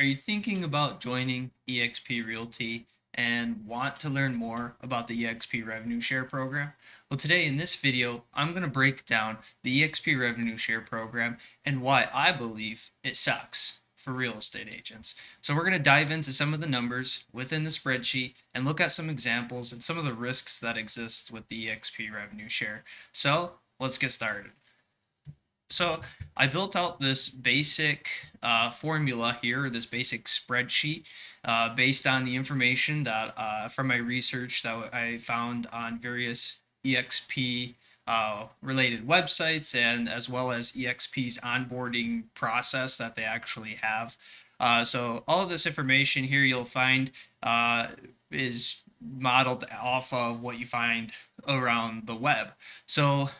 Are you thinking about joining eXp Realty and want to learn more about the eXp Revenue Share program? Well, today in this video, I'm going to break down the eXp Revenue Share program and why I believe it sucks for real estate agents. So we're going to dive into some of the numbers within the spreadsheet and look at some examples and some of the risks that exist with the eXp Revenue Share. So let's get started. So I built out this basic formula here, this basic spreadsheet, based on the information that from my research that I found on various EXP related websites, and as well as EXP's onboarding process that they actually have. So all of this information here you'll find is modeled off of what you find around the web. So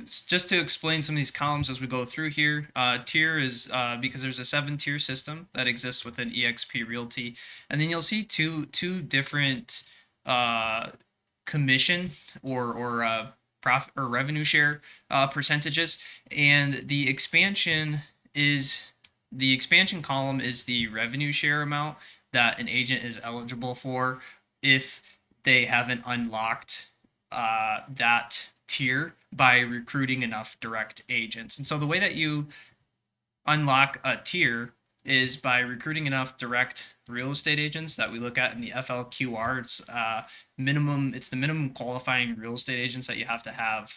just to explain some of these columns as we go through here, tier is because there's a 7-tier system that exists within eXp Realty, and then you'll see two different commission or profit or revenue share percentages, and the expansion column is the revenue share amount that an agent is eligible for if they haven't unlocked that tier by recruiting enough direct agents. And so the way that you unlock a tier is by recruiting enough direct real estate agents that we look at in the FLQR. It's minimum. It's the minimum qualifying real estate agents that you have to have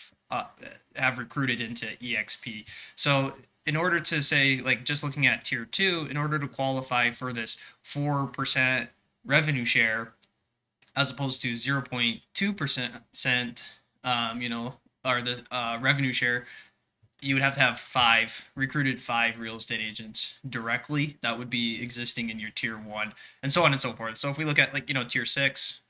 recruited into EXP. So in order to say, like, just looking at tier 2, in order to qualify for this 4% revenue share, as opposed to 0.2%, or the revenue share, you would have to have recruited five real estate agents directly that would be existing in your tier 1, and so on and so forth. So if we look at, like, tier 6,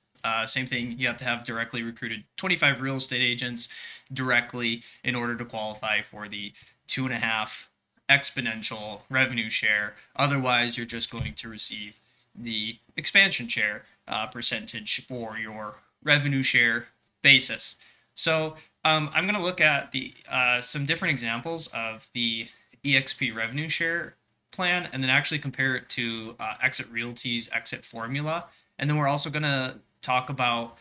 same thing. You have to have directly recruited 25 real estate agents directly in order to qualify for the 2.5 exponential revenue share. Otherwise, you're just going to receive the expansion share percentage for your revenue share basis. So I'm going to look at the some different examples of the eXp revenue share plan, and then actually compare it to Exit Realty's exit formula. And then we're also going to talk about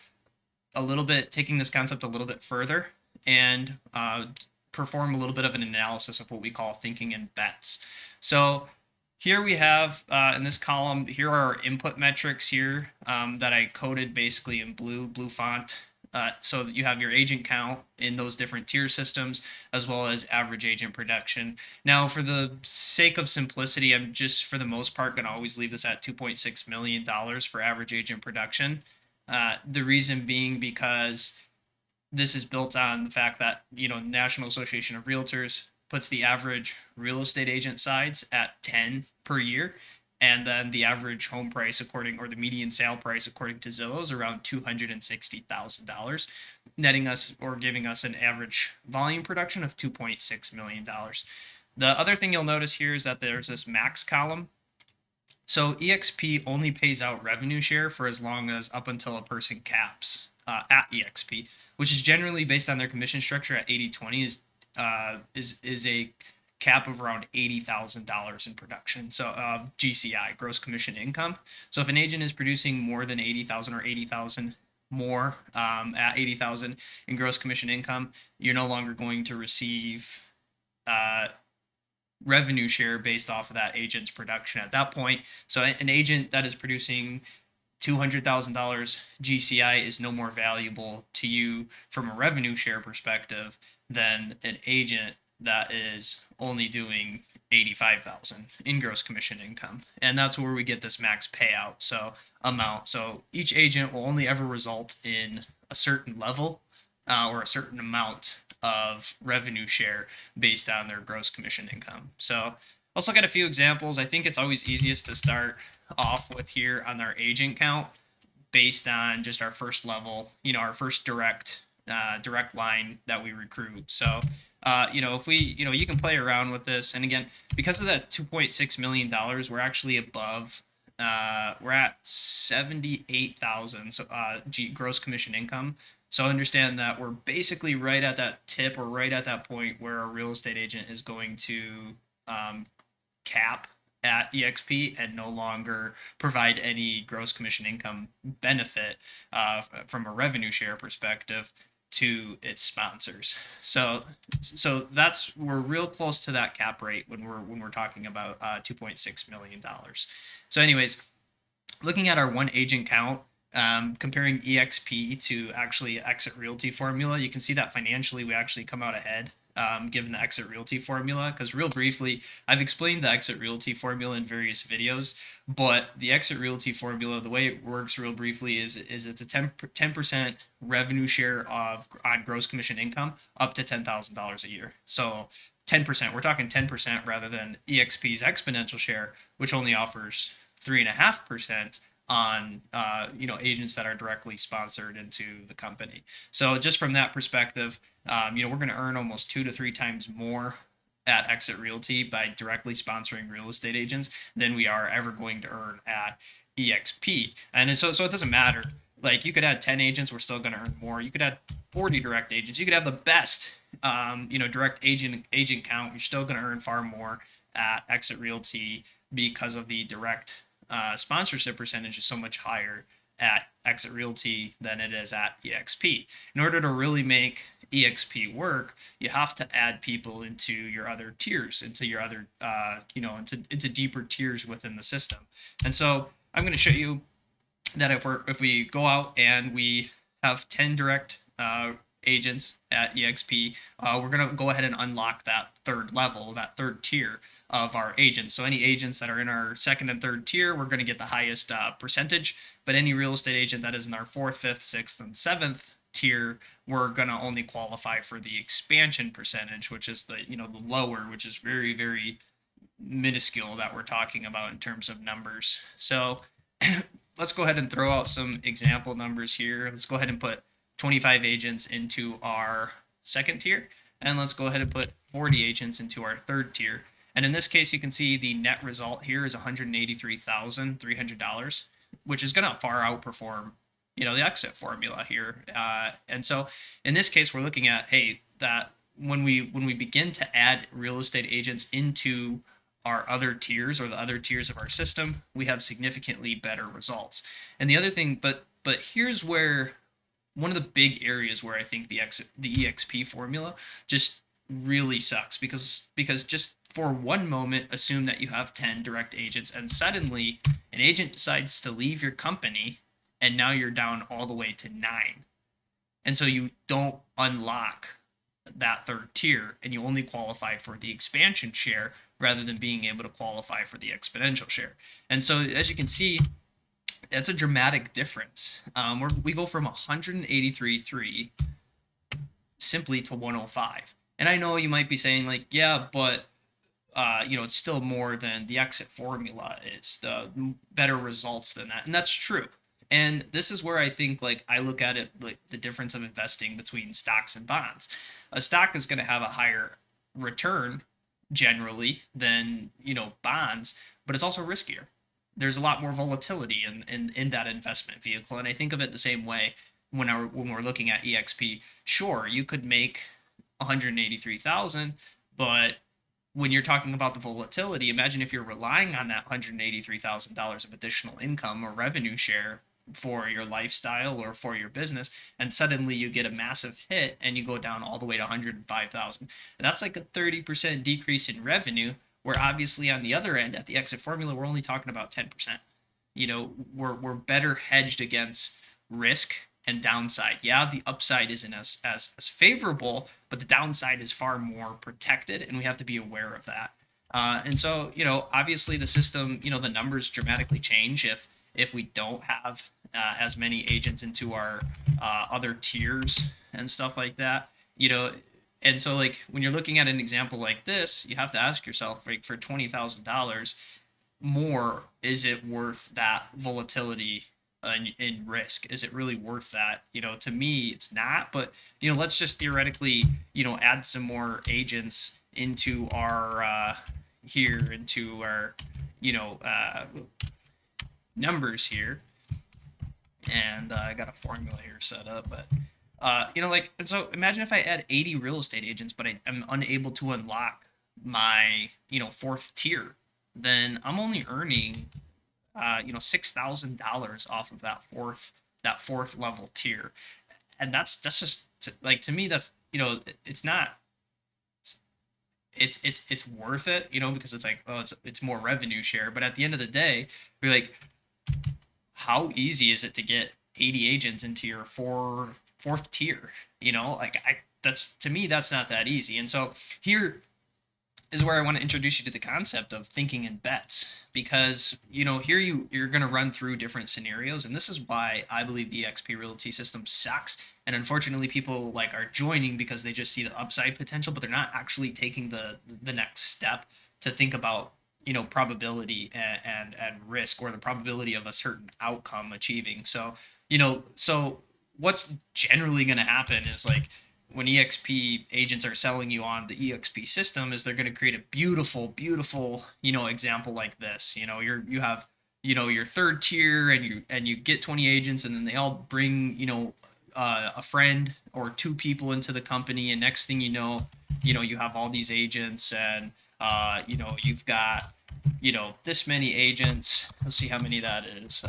taking this concept a little bit further, and perform a little bit of an analysis of what we call thinking in bets. So here we have, in this column, here are our input metrics here that I coded basically in blue font. So that you have your agent count in those different tier systems, as well as average agent production. Now, for the sake of simplicity, I'm just, for the most part, going to always leave this at $2.6 million for average agent production. The reason being because this is built on the fact that, National Association of Realtors puts the average real estate agent sides at 10 per year, and then the average home price or the median sale price according to Zillow is around $260,000, netting us or giving us an average volume production of $2.6 million. The other thing you'll notice here is that there's this max column. So EXP only pays out revenue share for as long as up until a person caps at EXP, which is generally based on their commission structure at 80/20, is a cap of around $80,000 in production. So GCI, gross commission income. So if an agent is producing more than 80,000 or 80,000 more at 80,000 in gross commission income, you're no longer going to receive revenue share based off of that agent's production at that point. So an agent that is producing $200,000 GCI is no more valuable to you from a revenue share perspective than an agent that is only doing 85,000 in gross commission income. And that's where we get this max payout amount. So each agent will only ever result in a certain level or a certain amount of revenue share based on their gross commission income. So let's look at a few examples. I think it's always easiest to start off with here on our agent count based on just our first level, our first direct line that we recruit. So if we, you can play around with this. And again, because of that $2.6 million, we're actually above, we're at 78,000 gross commission income. So understand that we're basically right at that tip, or right at that point where a real estate agent is going to cap at eXp and no longer provide any gross commission income benefit from a revenue share perspective to its sponsors. So that's, we're real close to that cap rate when we're talking about $2.6 million. So anyways, looking at our one agent count, comparing eXp to actually Exit Realty formula, you can see that financially we actually come out ahead, given the Exit Realty formula. Because real briefly, I've explained the Exit Realty formula in various videos, but the Exit Realty formula, the way it works real briefly is it's a 10% revenue share on gross commission income up to $10,000 a year. So 10%, we're talking 10% rather than EXP's exponential share, which only offers 3.5% on agents that are directly sponsored into the company. So just from that perspective, we're going to earn almost 2 to 3 times more at Exit Realty by directly sponsoring real estate agents than we are ever going to earn at EXP. And so it doesn't matter. Like, you could add 10 agents, we're still going to earn more. You could add 40 direct agents. You could have the best direct agent count. You're still going to earn far more at Exit Realty because of the direct sponsorship percentage is so much higher at Exit Realty than it is at eXp. In order to really make eXp work, you have to add people into your other tiers, into your other, into deeper tiers within the system. And so I'm going to show you that if we go out and we have 10 direct agents at eXp, we're going to go ahead and unlock that third level, that third tier of our agents. So any agents that are in our second and third tier, we're going to get the highest percentage. But any real estate agent that is in our fourth, fifth, sixth, and seventh tier, we're going to only qualify for the expansion percentage, which is the lower, which is very, very minuscule that we're talking about in terms of numbers. So let's go ahead and throw out some example numbers here. Let's go ahead and put 25 agents into our second tier, and let's go ahead and put 40 agents into our third tier. And in this case, you can see the net result here is $183,300, which is going to far outperform, the exit formula here. And so in this case, we're looking at, hey, that when we begin to add real estate agents into our other tiers, or the other tiers of our system, we have significantly better results. And the other thing, but here's where one of the big areas where I think the eXp formula just really sucks, because just for one moment, assume that you have 10 direct agents, and suddenly an agent decides to leave your company, and now you're down all the way to 9. And so you don't unlock that third tier, and you only qualify for the expansion share rather than being able to qualify for the exponential share. And so, as you can see, that's a dramatic difference. We go from 183.3 simply to 105. And I know you might be saying, like, yeah, but it's still more than the exit formula is, the better results than that. And that's true. And this is where I think, like, I look at it like the difference of investing between stocks and bonds. A stock is going to have a higher return generally than, bonds, but it's also riskier. There's a lot more volatility in that investment vehicle. And I think of it the same way when we're looking at eXp. Sure, you could make 183,000, but when you're talking about the volatility, imagine if you're relying on that $183,000 of additional income or revenue share for your lifestyle or for your business, and suddenly you get a massive hit and you go down all the way to 105,000. And that's like a 30% decrease in revenue, where obviously on the other end at the exit formula, we're only talking about 10%. We're better hedged against risk and downside. Yeah, the upside isn't as favorable, but the downside is far more protected, and we have to be aware of that. And so, obviously the system, the numbers dramatically change if we don't have as many agents into our other tiers and stuff like that. And so, like, when you're looking at an example like this, you have to ask yourself, like, for $20,000 more, is it worth that volatility in risk? Is it really worth that? To me, it's not. But let's just theoretically, add some more agents into our into our numbers here. And I got a formula here set up, but and so imagine if I add 80 real estate agents, but I'm unable to unlock my fourth tier. then I'm only earning $6,000 off of that fourth level tier. And that's just like, to me, that's, it's not, it's worth it, because it's like, oh, it's more revenue share. But at the end of the day, you're like, how easy is it to get 80 agents into your fourth tier? Like, I that's, to me, that's not that easy. And so here is where I want to introduce you to the concept of thinking in bets, because here you're going to run through different scenarios, and this is why I believe the eXp Realty system sucks. And unfortunately, people like are joining because they just see the upside potential, but they're not actually taking the next step to think about probability and risk, or the probability of a certain outcome achieving. So what's generally going to happen is, like, when EXP agents are selling you on the EXP system, is they're going to create a beautiful, beautiful, example like this. You have, your third tier, and you get 20 agents, and then they all bring, a friend or two people into the company, and next thing you have all these agents, and you've got, this many agents. Let's see how many that is.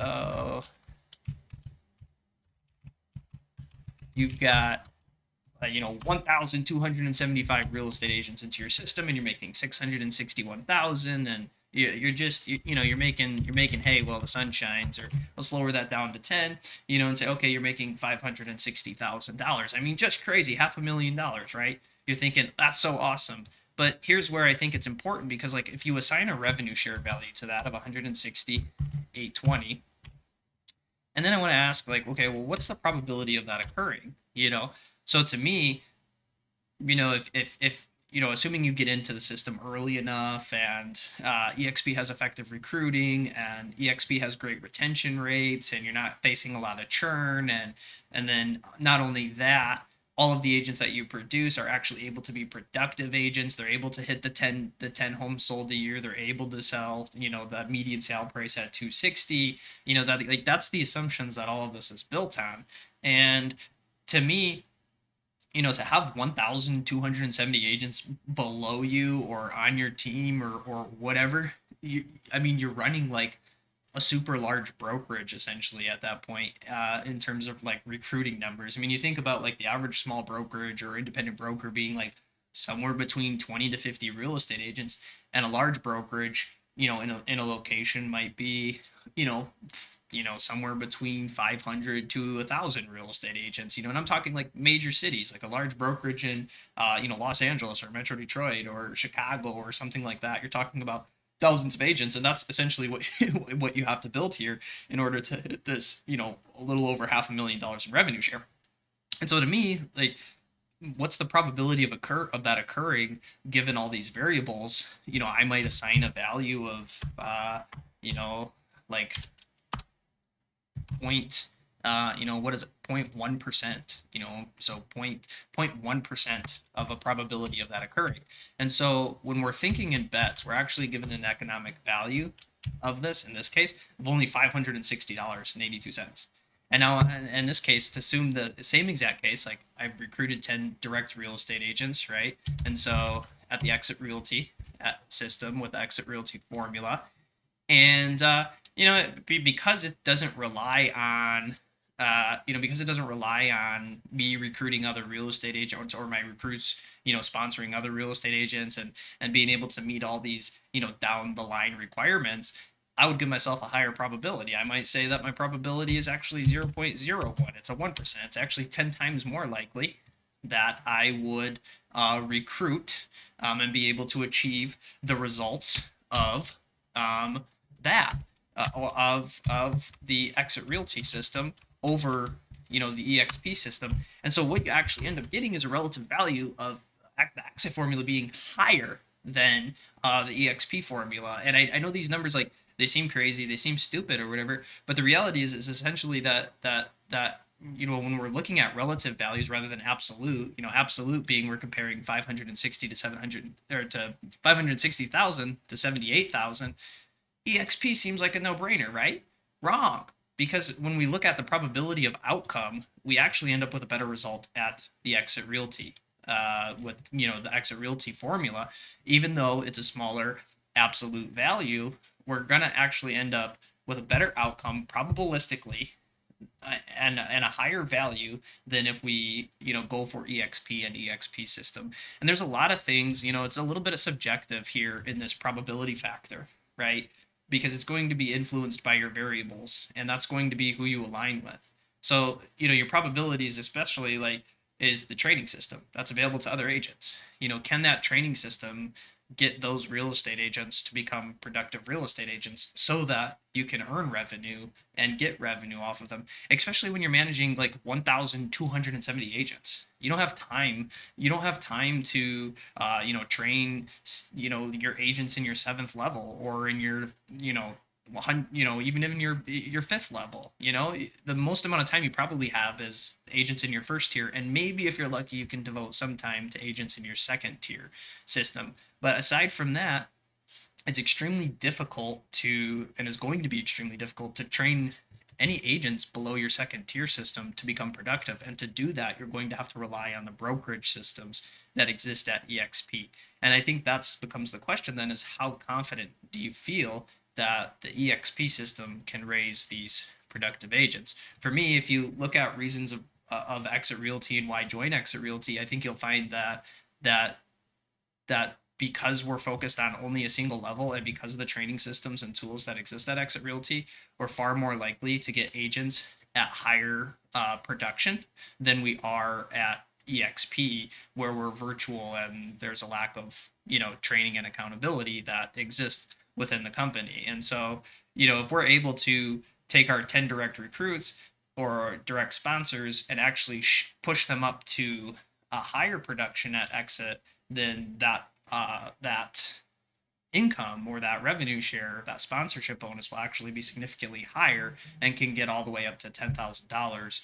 You've got 1,275 real estate agents into your system, and you're making 661,000, and you're making hey, well, the sun shines. Or let's lower that down to 10, and say, okay, you're making $560,000. I mean, just crazy, $500,000, right? You're thinking that's so awesome. But here's where I think it's important, because, like, if you assign a revenue share value to that of 160,820, and then I want to ask, like, okay, well, what's the probability of that occurring? So to me, if assuming you get into the system early enough, and EXP has effective recruiting, and EXP has great retention rates, and you're not facing a lot of churn, and then not only that, all of the agents that you produce are actually able to be productive agents. They're able to hit the 10 homes sold a year. They're able to sell, the median sale price at 260. That, like, that's the assumptions that all of this is built on. And to me, to have 1,270 agents below you, or on your team, or whatever, I mean, you're running like a super large brokerage essentially at that point, in terms of, like, recruiting numbers. I mean, you think about, like, the average small brokerage or independent broker being like somewhere between 20 to 50 real estate agents, and a large brokerage, in a location might be, you know, somewhere between 500 to 1,000 real estate agents. And I'm talking like major cities, like a large brokerage in, Los Angeles or Metro Detroit or Chicago or something like that. You're talking about thousands of agents, and that's essentially what what you have to build here in order to hit this, a little over $500,000 in revenue share. And so to me, like, what's the probability of that occurring given all these variables? I might assign a value of, like, point, what is it, 0.1%, so 0.1% of a probability of that occurring. And so when we're thinking in bets, we're actually given an economic value of this, in this case, of only $560.82. And now, in this case, to assume the same exact case, like, I've recruited 10 direct real estate agents, right? And so at the Exit Realty system with the Exit Realty formula, and because it doesn't rely on, me recruiting other real estate agents, or my recruits, sponsoring other real estate agents, and being able to meet all these, down the line requirements, I would give myself a higher probability. I might say that my probability is actually 0.01. It's a 1%. It's actually 10 times more likely that I would recruit, and be able to achieve the results of, um, that of the Exit Realty system over, the EXP system. And so what you actually end up getting is a relative value of the Exit formula being higher than the EXP formula. And I know these numbers, like, they seem crazy, they seem stupid or whatever, but the reality is essentially that when we're looking at relative values rather than absolute, absolute being we're comparing 560 to 700, or to 560,000 to 78,000, EXP seems like a no-brainer, right? Wrong. Because when we look at the probability of outcome, we actually end up with a better result at the Exit Realty, with the Exit Realty formula, even though it's a smaller absolute value, we're going to actually end up with a better outcome probabilistically, and a higher value than if we go for exp and exp system. And there's a lot of things, it's a little bit of subjective here in this probability factor, right? Because it's going to be influenced by your variables, and that's going to be who you align with. So your probabilities, especially, like, is the trading system that's available to other agents. Can that training system get those real estate agents to become productive real estate agents so that you can earn revenue and get revenue off of them, especially when you're managing like 1,270 agents. You don't have time to train your agents in your seventh level, or in your even in your fifth level. The most amount of time you probably have is agents in your first tier, and maybe if you're lucky you can devote some time to agents in your second tier system. But aside from that, it's extremely difficult to, and is going to be extremely difficult to, train any agents below your second tier system to become productive. And to do that, you're going to have to rely on the brokerage systems that exist at eXp. And I think that's becomes the question then, is how confident do you feel that the eXp system can raise these productive agents? For me, if you look at reasons of Exit Realty and why join Exit Realty, I think you'll find that that because we're focused on only a single level, and because of the training systems and tools that exist at Exit Realty, we're far more likely to get agents at higher production than we are at EXP, where we're virtual and there's a lack of training and accountability that exists within the company. And so if we're able to take our 10 direct recruits or direct sponsors and actually push them up to a higher production at Exit, then that income, or that revenue share, that sponsorship bonus, will actually be significantly higher and can get all the way up to $10,000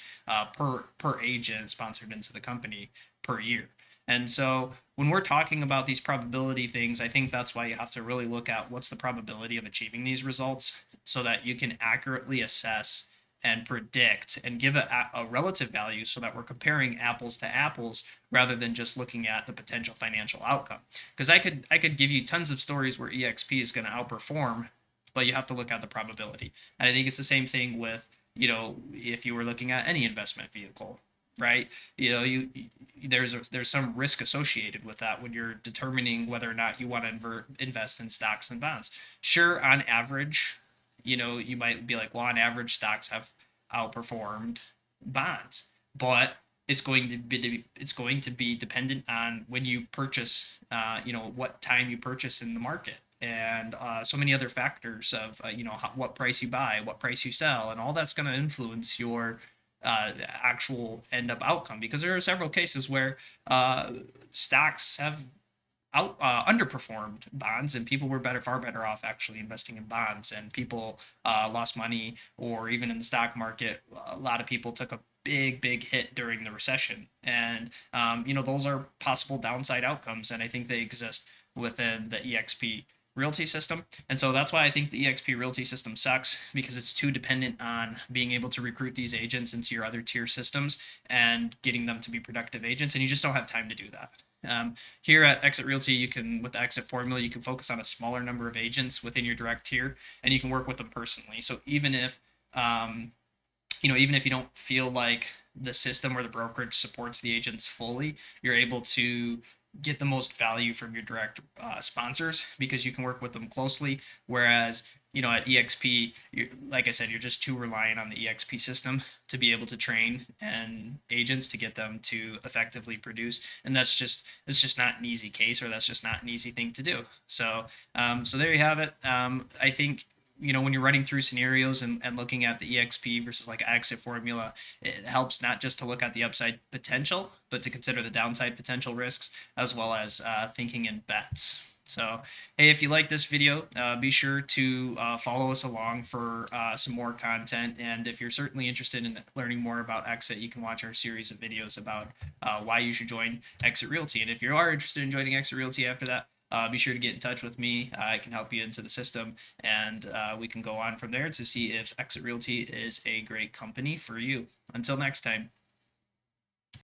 per agent sponsored into the company per year. And so when we're talking about these probability things, I think that's why you have to really look at what's the probability of achieving these results, so that you can accurately assess and predict and give a relative value, so that we're comparing apples to apples rather than just looking at the potential financial outcome. Because I could give you tons of stories where exp is going to outperform, but you have to look at the probability. And I think it's the same thing with if you were looking at any investment vehicle, right? There's some risk associated with that when you're determining whether or not you want to invest in stocks and bonds. Sure, on average, you might be like, well, on average, stocks have outperformed bonds, but it's going to be dependent on when you purchase, what time you purchase in the market, and so many other factors of what price you buy, what price you sell, and all that's going to influence your actual end up outcome. Because there are several cases where stocks have underperformed bonds, and people were far better off actually investing in bonds, and people lost money. Or even in the stock market, a lot of people took a big hit during the recession, and those are possible downside outcomes, and I think they exist within the exp realty system. And so that's why I think the exp realty system sucks, because it's too dependent on being able to recruit these agents into your other tier systems and getting them to be productive agents, and you just don't have time to do that. Here at Exit Realty, you can, with the Exit formula, you can focus on a smaller number of agents within your direct tier, and you can work with them personally. So even if you don't feel like the system or the brokerage supports the agents fully, you're able to get the most value from your direct sponsors, because you can work with them closely. Whereas at exp, like I said, you're just too reliant on the exp system to be able to train and agents to get them to effectively produce, and it's just not an easy case, or that's just not an easy thing to do. So there you have it. I think when you're running through scenarios and looking at the exp versus like exit formula, it helps not just to look at the upside potential, but to consider the downside potential risks, as well as thinking in bets. So, hey, if you like this video, be sure to follow us along for some more content. And if you're certainly interested in learning more about Exit, you can watch our series of videos about why you should join Exit Realty. And if you are interested in joining Exit Realty after that, be sure to get in touch with me. I can help you into the system, and we can go on from there to see if Exit Realty is a great company for you. Until next time.